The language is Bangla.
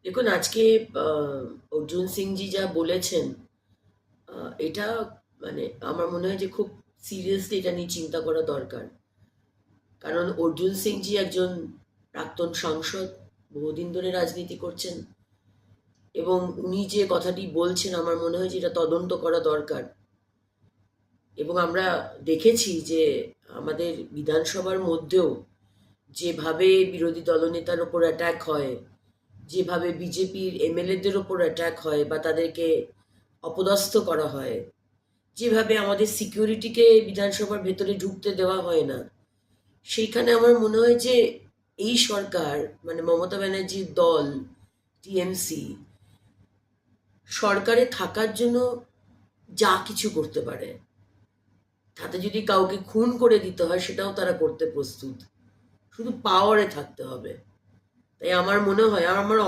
দেখুন আজকে অর্জুন সিংজি যা বলেছেন, এটা মানে আমার মনে হয় যে খুব সিরিয়াসলি এটা নিয়ে চিন্তা করা দরকার। কারণ অর্জুন সিংজি একজন প্রাক্তন সাংসদ, বহুদিন ধরে রাজনীতি করছেন, এবং উনি যে কথাটি বলছেন আমার মনে হয় যে এটা তদন্ত করা দরকার। এবং আমরা দেখেছি যে আমাদের বিধানসভার মধ্যেও যেভাবে বিরোধী দলনেতার ওপর অ্যাটাক হয়, যেভাবে বিজেপির এমএলএদের ওপর অ্যাটাক হয় বা তাদেরকে অপদস্থ করা হয়, যেভাবে আমাদের সিকিউরিটিকে বিধানসভার ভেতরে ঢুকতে দেওয়া হয় না, সেইখানে আমার মনে হয় যে এই সরকার, মানে মমতা ব্যানার্জির দল টিএমসি, সরকারে থাকার জন্য যা কিছু করতে পারে। তাতে যদি কাউকে খুন করে দিতে হয় সেটাও তারা করতে প্রস্তুত, শুধু পাওয়ারে থাকতে হবে। তাই আমার মনে হয়, আর আমার